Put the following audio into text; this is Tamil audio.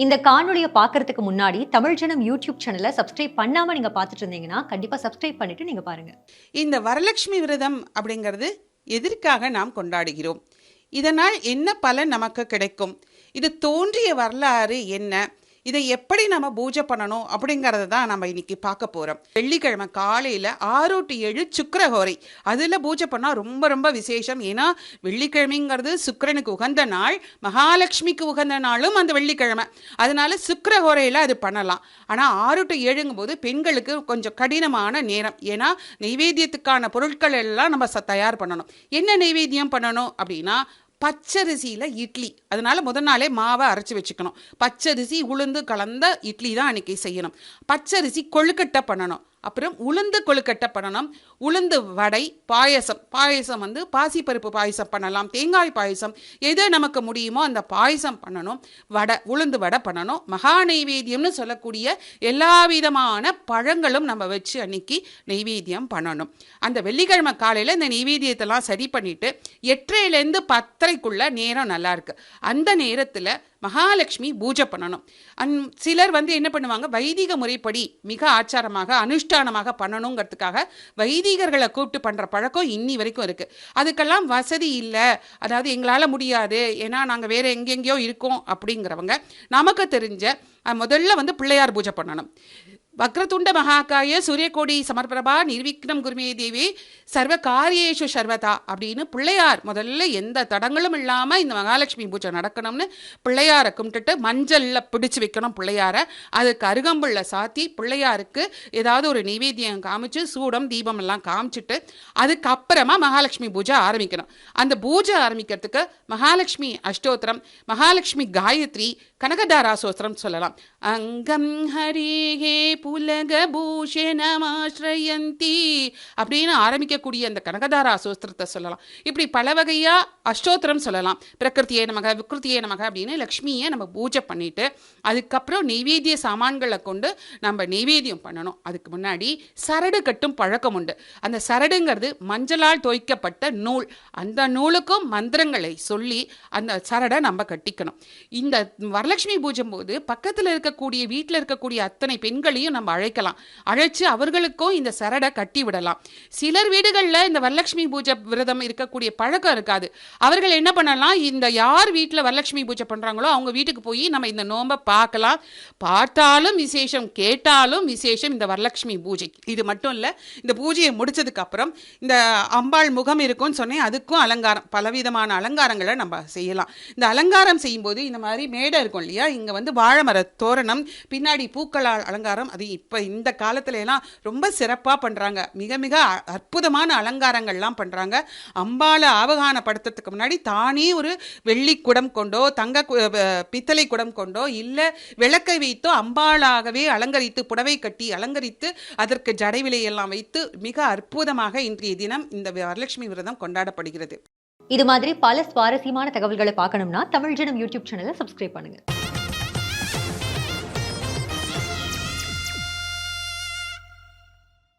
இந்த காணொளிய பார்க்கறதுக்கு முன்னாடி தமிழ் ஜனம் யூடியூப் சேனலை சப்ஸ்கிரைப் பண்ணாம நீங்க பார்த்துட்டு இருந்தீங்கன்னா கண்டிப்பா சப்ஸ்கிரைப் பண்ணிட்டு நீங்க பாருங்க. இந்த வரலட்சுமி விரதம் அப்படிங்கிறது எதற்காக நாம் கொண்டாடுகிறோம்? இதனால் என்ன பலன் நமக்கு கிடைக்கும்? இது தோன்றிய வரலாறு என்ன? இதை எப்படி நம்ம பூஜை பண்ணணும் அப்படிங்கிறத தான் நம்ம இன்னைக்கு பார்க்க போகிறோம். வெள்ளிக்கிழமை காலையில் 6 to 7 சுக்கிரஹோரை அதில் பூஜை பண்ணால் ரொம்ப ரொம்ப விசேஷம். ஏன்னா வெள்ளிக்கிழமைங்கிறது சுக்கிரனுக்கு உகந்த நாள், மகாலட்சுமிக்கு உகந்த நாளும் அந்த வெள்ளிக்கிழமை. அதனால சுக்கிரஹோரையில் அது பண்ணலாம். ஆனால் 6 to 7ங்கும் போது பெண்களுக்கு கொஞ்சம் கடினமான நேரம். ஏன்னா நெய்வேத்தியத்துக்கான பொருட்கள் எல்லாம் நம்ம தயார் பண்ணணும். என்ன நெய்வேத்தியம் பண்ணணும் அப்படின்னா பச்சரிசியில் இட்லி. அதனால முதல் நாளே மாவை அரைச்சி வச்சுக்கணும். பச்சரிசி உளுந்து கலந்த இட்லி தான் அன்றைக்கி செய்யணும். பச்சரிசி கொழுக்கட்டை பண்ணணும். அப்புறம் உளுந்து கொழுக்கட்டை பண்ணணும். உளுந்து வடை, பாயசம் வந்து பாசிப்பருப்பு பாயசம் பண்ணலாம், தேங்காய் பாயசம், எது நமக்கு முடியுமோ அந்த பாயசம் பண்ணணும். உளுந்து வடை பண்ணணும். மகா நெய்வேத்தியம்னு சொல்லக்கூடிய எல்லா விதமான பழங்களும் நம்ம வச்சு அன்னைக்கு நெய்வேத்தியம் பண்ணணும். அந்த வெள்ளிக்கிழமை காலையில் இந்த நெய்வேத்தியத்தெல்லாம் சரி பண்ணிவிட்டு 8:30லேருந்து 10:30க்குள்ள நேரம் நல்லாயிருக்கு. அந்த நேரத்தில் மகாலட்சுமி பூஜை பண்ணணும். சிலர் வந்து என்ன பண்ணுவாங்க, வைதிக முறைப்படி மிக ஆச்சாரமாக அனுஷ்டானமாக பண்ணணுங்கிறதுக்காக வைதிகர்களை கூப்பிட்டு பண்ணுற பழக்கம் இன்னி வரைக்கும் இருக்குது. அதுக்கெல்லாம் வசதி இல்லை, அதாவது எங்களால் முடியாது, ஏன்னா நாங்கள் வேறு எங்கெங்கேயோ இருக்கோம் அப்படிங்கிறவங்க நமக்கு தெரிஞ்ச முதல்ல வந்து பிள்ளையார் பூஜை பண்ணணும். வக்ரதுண்ட மகாகாய சூரியகோடி சமர்பிரபா நிர்விக்னம் குருமே தேவி சர்வ காரியேஷு சர்வதா அப்படின்னு பிள்ளையார் முதல்ல எந்த தடங்களும் இல்லாமல் இந்த மகாலட்சுமி பூஜை நடக்கணும்னு பிள்ளையாரை கும்பிட்டுட்டு மஞ்சளில் பிடிச்சி வைக்கணும் பிள்ளையாரை. அதுக்கு அருகம்புள்ள சாத்தி பிள்ளையாருக்கு ஏதாவது ஒரு நைவேத்தியம் காமிச்சு சூடம் தீபம் எல்லாம் காமிச்சிட்டு அதுக்கப்புறமா மகாலட்சுமி பூஜை ஆரம்பிக்கணும். அந்த பூஜை ஆரம்பிக்கிறதுக்கு மகாலட்சுமி அஷ்டோத்திரம், மகாலட்சுமி காயத்ரி, கனகதாரா சோஸ்திரம் சொல்லலாம். அங்கம் ஹரிஹே புலக பூஷணமாஸ்ரயந்தி அப்படின்னு ஆரம்பிக்கக்கூடிய அந்த கனகதாரா சோஸ்திரத்தை சொல்லலாம். இப்படி பல வகையா அஷ்டோத்திரம் சொல்லலாம். பிரகிருத்தியே நமக, விக்ருத்தியே நமக அப்படின்னு லக்ஷ்மியை நம்ம பூஜை பண்ணிட்டு அதுக்கப்புறம் நெய்வேத்திய சாமான்களை கொண்டு நம்ம நெய்வேத்தியம் பண்ணணும். அதுக்கு முன்னாடி சரடு கட்டும் பழக்கம் உண்டு. அந்த சரடுங்கிறது மஞ்சளால் தோய்க்கப்பட்ட நூல். அந்த நூலுக்கும் மந்திரங்களை சொல்லி அந்த சரடை நம்ம கட்டிக்கணும். இந்த வரலட்சுமி பூஜை போது பக்கத்தில் இருக்கக்கூடிய வீட்டில் இருக்கக்கூடிய அத்தனை பெண்களையும் நம்ம அழைக்கலாம். அழைச்சு அவர்களுக்கும் இந்த சரடை கட்டி விடலாம். சிலர் வீடுகளில் இந்த வரலட்சுமி பூஜை விரதம் இருக்கக்கூடிய பழக்கம் இருக்காது. அவர்கள் என்ன பண்ணலாம், இந்த யார் வீட்டில் வரலட்சுமி பூஜை பண்ணுறாங்களோ அவங்க வீட்டுக்கு போய் நம்ம இந்த நோம்பை பார்க்கலாம். பார்த்தாலும் விசேஷம், கேட்டாலும் விசேஷம் இந்த வரலட்சுமி பூஜை. இது மட்டும் இல்லை, இந்த பூஜையை முடிச்சதுக்கு அப்புறம் இந்த அம்பாள் முகம் இருக்கும்னு சொன்னேன், அதுக்கும் அலங்காரம், பலவிதமான அலங்காரங்களை நம்ம செய்யலாம். இந்த அலங்காரம் செய்யும்போது இந்த மாதிரி மேடை இருக்கும் இல்லையா, இங்கே வந்து வாழைமர தோரணம், பின்னாடி பூக்களால் அலங்காரம், அது இப்போ இந்த காலத்துல எல்லாம் ரொம்ப சிறப்பாக பண்ணுறாங்க. மிக மிக அற்புதமான அலங்காரங்கள்லாம் பண்ணுறாங்க. அம்பாளை ஆவகானப்படுத்துறதுக்கு முன்னாடி தானே ஒரு வெள்ளி குடம் கொண்டோ பித்தளை குடம் கொண்டோ இல்லை விளக்கை வைத்தோ அம்பாளாகவே அலங்கரித்து புடவை கட்டி அலங்கரித்து அதற்கு ஜடை விலையெல்லாம் வைத்து மிக அற்புதமாக இன்றைய தினம் இந்த வரலட்சுமி விரதம் கொண்டாடப்படுகிறது. இது மாதிரி பல சுவாரஸ்யமான தகவல்களை பார்க்கணும்னா தமிழ் ஜனம் யூடியூப் சேனலை சப்ஸ்கிரைப் பண்ணுங்க.